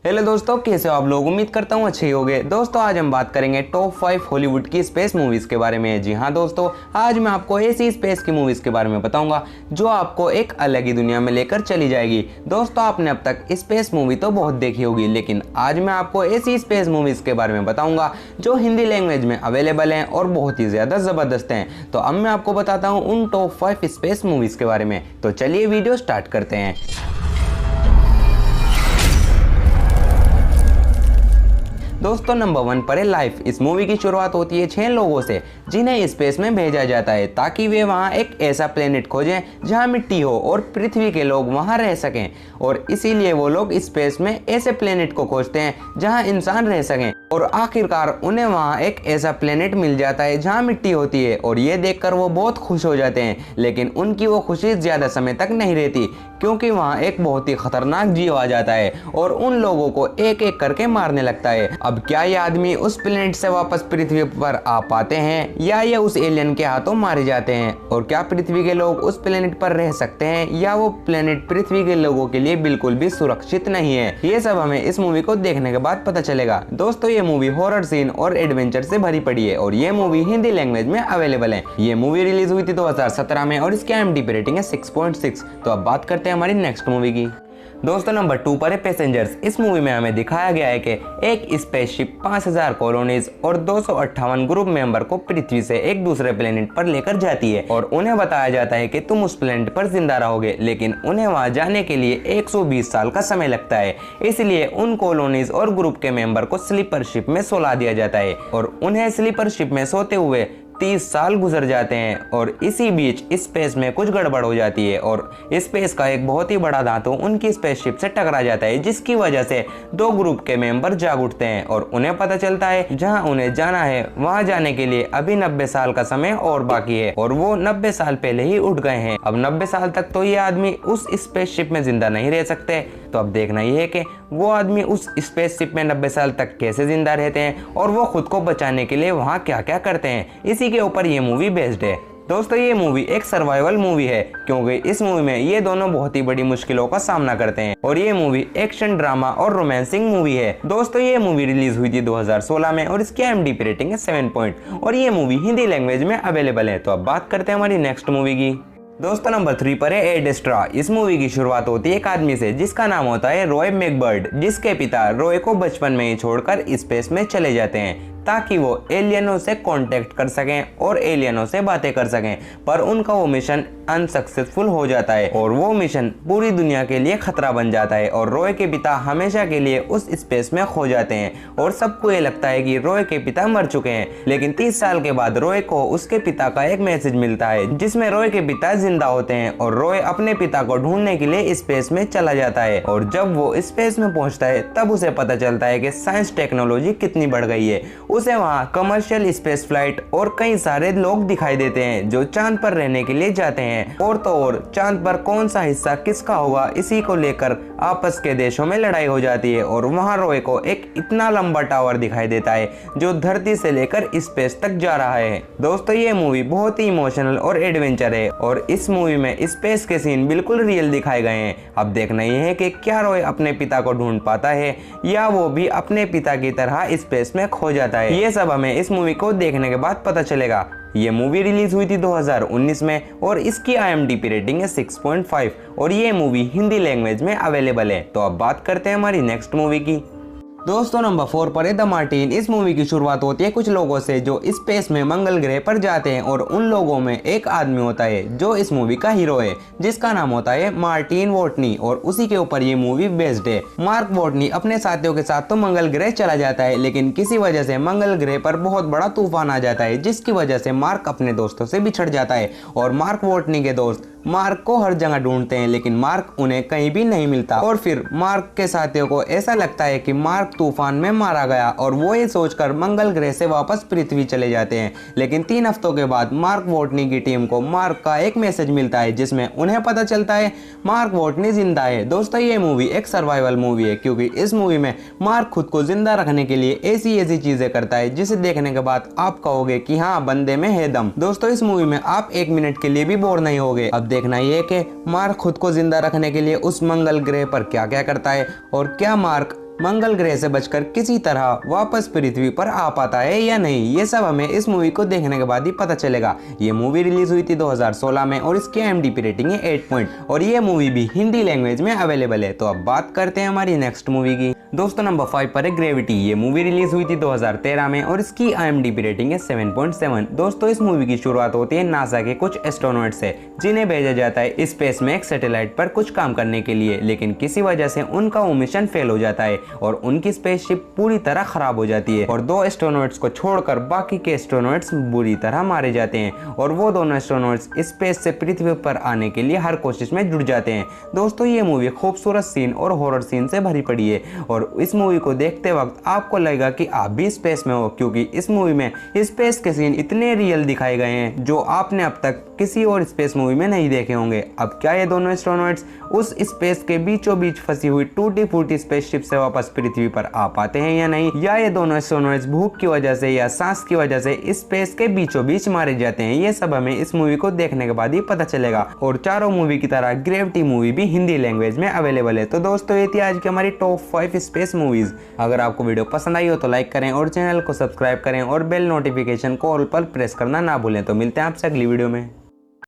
Hello दोस्तों, कैसे हो आप लोग। उम्मीद करता हूँ अच्छे ही होंगे। दोस्तों आज हम बात करेंगे टॉप 5 हॉलीवुड की स्पेस मूवीज के बारे में। जी हाँ दोस्तों, आज मैं आपको ऐसी स्पेस की मूवीज के बारे में बताऊंगा जो आपको एक अलग ही दुनिया में लेकर चली जाएगी। दोस्तों आपने अब तक स्पेस मूवी तो बहुत देखी होगी, लेकिन आज मैं आपको ऐसी स्पेस मूवीज के बारे में बताऊंगा जो हिंदी लैंग्वेज में अवेलेबल हैं और बहुत ही ज्यादा जबरदस्त हैं। तो अब मैं आपको बताता हूँ उन टॉप 5 स्पेस मूवीज के बारे में। तो चलिए वीडियो स्टार्ट करते हैं। दोस्तों नंबर 1 पर है लाइफ। इस मूवी की शुरुआत होती है 6 लोगों से जिन्हें स्पेस में भेजा जाता है ताकि वे वहां एक ऐसा प्लेनेट खोजें जहां मिट्टी हो और पृथ्वी के लोग वहां रह सकें। और इसीलिए वो लोग स्पेस में ऐसे प्लेनेट को खोजते हैं जहां इंसान रह सकें। और आखिरकार उन्हें वहां एक ऐसा प्लेनेट मिल जाता है जहां मिट्टी होती है और ये देखकर वो बहुत खुश हो जाते हैं। लेकिन उनकी वो खुशी ज्यादा समय तक नहीं रहती, क्योंकि वहां एक बहुत ही खतरनाक जीव आ जाता है और उन लोगों को एक एक करके मारने लगता है। अब क्या ये आदमी उस प्लेनेट से वापस पृथ्वी पर आ पाते हैं या ये उस एलियन के हाथों मारे जाते हैं? और क्या पृथ्वी के लोग उस प्लेनेट पर रह सकते हैं या वो प्लेनेट पृथ्वी के लोगों के लिए बिल्कुल भी सुरक्षित नहीं है? ये सब हमें इस मूवी को देखने के बाद पता चलेगा। दोस्तों ये मूवी हॉरर सीन और एडवेंचर से भरी पड़ी है और ये मूवी हिंदी लैंग्वेज में अवेलेबल है। ये मूवी रिलीज हुई थी 2017 में और इसकी IMDb रेटिंग है 6.6। तो अब बात करते हैं हमारी नेक्स्ट मूवी की। दोस्तों नंबर 2 पर है पैसेंजर्स। इस मूवी में हमें दिखाया गया है कि एक स्पेसशिप 5000 कॉलोनीज और 258 ग्रुप मेंबर को पृथ्वी से एक दूसरे प्लेनेट पर लेकर जाती है और उन्हें बताया जाता है कि तुम उस प्लेनेट पर जिंदा रहोगे, लेकिन उन्हें वहां जाने के लिए 120 साल का समय लगता है। इसलिए उन कॉलोनीज और ग्रुप के मेंबर को स्लीपर शिप में सुला दिया जाता है और उन्हें स्लीपर शिप में सोते हुए 30 साल गुजर जाते हैं। और इसी बीच स्पेस में कुछ गड़बड़ हो जाती है और स्पेस का एक बहुत ही बड़ा धातु उनकी स्पेसशिप से टकरा जाता है, जिसकी वजह से 2 ग्रुप के मेंबर जाग उठते हैं और उन्हें पता चलता है जहां उन्हें जाना है वहां जाने के लिए अभी 90 साल का समय और बाकी है और वो 90 साल पहले ही उठ गए हैं। अब 90 साल तक तो ये आदमी उस स्पेसशिप में जिंदा नहीं रह सकते। तो अब देखना ये है कि वो आदमी उस स्पेसशिप में 90 साल तक कैसे जिंदा रहते हैं और वो खुद को बचाने के लिए वहाँ क्या क्या करते हैं। इसी के ऊपर ये मूवी बेस्ड है। दोस्तों ये मूवी एक सर्वाइवल मूवी है, क्योंकि इस मूवी में ये दोनों बहुत ही बड़ी मुश्किलों का सामना करते हैं और ये मूवी एक्शन, ड्रामा और रोमांसिंग मूवी है। दोस्तों ये मूवी रिलीज हुई थी 2016 में और इसकी IMDb रेटिंग है 7 पॉइंट और ये मूवी हिंदी लैंग्वेज में अवेलेबल है। तो अब बात करते हैं हमारी नेक्स्ट मूवी की। दोस्तों नंबर 3 पर है एड एस्ट्रा। इस मूवी की शुरुआत होती है एक आदमी से जिसका नाम होता है रॉय मैकबर्ड, जिसके पिता रॉय को बचपन में ही छोड़कर स्पेस में चले जाते हैं ताकि वो एलियनों से कांटेक्ट कर सकें और एलियनों से बातें कर सकें। पर उनका वो मिशन अनसक्सेसफुल हो जाता है और वो मिशन पूरी दुनिया के लिए खतरा बन जाता है और रॉय के पिता हमेशा के लिए उस स्पेस में खो जाते हैं और सबको ये लगता है कि रॉय के पिता मर चुके हैं। लेकिन 30 साल के बाद रॉय को उसके पिता का एक मैसेज मिलता है जिसमें रॉय के पिता जिंदा होते हैं और रॉय अपने पिता को ढूंढने के लिए स्पेस में चला जाता है। और जब वो स्पेस में पहुंचता है तब उसे पता चलता है कि साइंस टेक्नोलॉजी कितनी बढ़ गई है। उसे वहां कमर्शियल स्पेस फ्लाइट और कई सारे लोग दिखाई देते हैं जो चांद पर रहने के लिए जाते हैं। और तो और चांद पर कौन सा हिस्सा किसका होगा इसी को लेकर आपस के देशों में लड़ाई हो जाती है और वहां रॉय को एक इतना लंबा टावर दिखाई देता है जो धरती से लेकर स्पेस तक जा रहा है। दोस्तों ये मूवी बहुत ही इमोशनल और एडवेंचर है और इस मूवी में स्पेस के सीन बिल्कुल रियल दिखाए गए हैं। अब देखना यह है कि क्या रॉय अपने पिता को ढूंढ पाता है या वो भी अपने पिता की तरह स्पेस में खो जाता है। ये सब हमें इस मूवी को देखने के बाद पता चलेगा। ये मूवी रिलीज हुई थी 2019 में और इसकी IMDb रेटिंग है 6.5 और ये मूवी हिंदी लैंग्वेज में अवेलेबल है। तो अब बात करते हैं हमारी नेक्स्ट मूवी की। दोस्तों नंबर 4 पर है द मार्टिन। इस मूवी की शुरुआत होती है कुछ लोगों से जो स्पेस में मंगल ग्रह पर जाते हैं और उन लोगों में एक आदमी होता है जो इस मूवी का हीरो है जिसका नाम होता है मार्टिन वोटनी और उसी के ऊपर ये मूवी बेस्ड है। मार्क वोटनी अपने साथियों के साथ तो मंगल ग्रह चला जाता है, लेकिन किसी वजह से मंगल ग्रह पर बहुत बड़ा तूफान आ जाता है जिसकी वजह से मार्क अपने दोस्तों से बिछड़ जाता है और मार्क वोटनी के दोस्त मार्क को हर जगह ढूंढते हैं, लेकिन मार्क उन्हें कहीं भी नहीं मिलता और फिर मार्क के साथियों को ऐसा लगता है कि मार्क तूफान में मारा गया और वो ये सोचकर मंगल ग्रह से वापस पृथ्वी चले जाते हैं। लेकिन 3 हफ्तों के बाद मार्क वोटनी की टीम को मार्क का एक मैसेज मिलता है जिसमें उन्हें पता चलता है मार्क वोटनी जिंदा है। दोस्तों ये मूवी एक सर्वाइवल मूवी है, क्योंकि इस मूवी में मार्क खुद को जिंदा रखने के लिए ऐसी चीजें करता है जिसे देखने के बाद आप कहोगे कि हाँ बंदे में है दम। दोस्तों इस मूवी में आप 1 मिनट के लिए भी बोर नहीं होगे। अब देखना ये कि मार्क खुद को जिंदा रखने के लिए उस मंगल ग्रह पर क्या क्या करता है और क्या मार्क मंगल ग्रह से बचकर किसी तरह वापस पृथ्वी पर आ पाता है या नहीं, ये सब हमें इस मूवी को देखने के बाद ही पता चलेगा। ये मूवी रिलीज हुई थी 2016 में और इसकी IMDb रेटिंग है 8 पॉइंट और ये मूवी भी हिंदी लैंग्वेज में अवेलेबल है। तो अब बात करते हैं हमारी नेक्स्ट मूवी की। दोस्तों नंबर 5 पर है ग्रेविटी। ये मूवी रिलीज हुई थी 2013 में और इसकी IMDb रेटिंग है 7.7। दोस्तों इस मूवी की शुरुआत होती है नासा के कुछ एस्ट्रोनॉट से, जिन्हें भेजा जाता है स्पेस में एक सैटेलाइट पर कुछ काम करने के लिए, लेकिन किसी वजह से उनका वो मिशन फेल हो जाता है और उनकी स्पेसशिप पूरी तरह खराब हो जाती है और 2 एस्ट्रोनॉट्स को छोड़कर बाकी के एस्ट्रोनॉट्स बुरी तरह मारे जाते हैं और वो दोनों एस्ट्रोनॉट्स स्पेस से पृथ्वी पर आने के लिए हर कोशिश में जुट जाते हैं। दोस्तों ये मूवी खूबसूरत सीन और हॉरर सीन से भरी पड़ी है और इस मूवी को देखते वक्त आपको लगेगा कि आप भी स्पेस में हो, क्योंकि इस मूवी में स्पेस के सीन इतने रियल दिखाए गए हैं जो आपने अब तक किसी और स्पेस मूवी में नहीं देखे होंगे। अब क्या ये दोनों एस्ट्रोनॉट्स उस स्पेस के बीचों बीच फंसी हुई टूटी फूटी स्पेसशिप से वापस पृथ्वी पर आ पाते हैं या नहीं, या ये दोनों एस्ट्रोनॉट्स भूख की वजह से या सांस की वजह से स्पेस के बीचों बीच मारे जाते हैं, ये सब हमें इस मूवी को देखने के बाद ही पता चलेगा। और चारों मूवी की तरह ग्रेविटी मूवी भी हिंदी लैंग्वेज में अवेलेबल है। तो दोस्तों ये थी आज की हमारी टॉप 5 स्पेस मूवीज। अगर आपको वीडियो पसंद आई हो तो लाइक करें और चैनल को सब्सक्राइब करें और बेल नोटिफिकेशन को ऑल पर प्रेस करना ना भूलें। तो मिलते हैं आपसे अगली वीडियो में।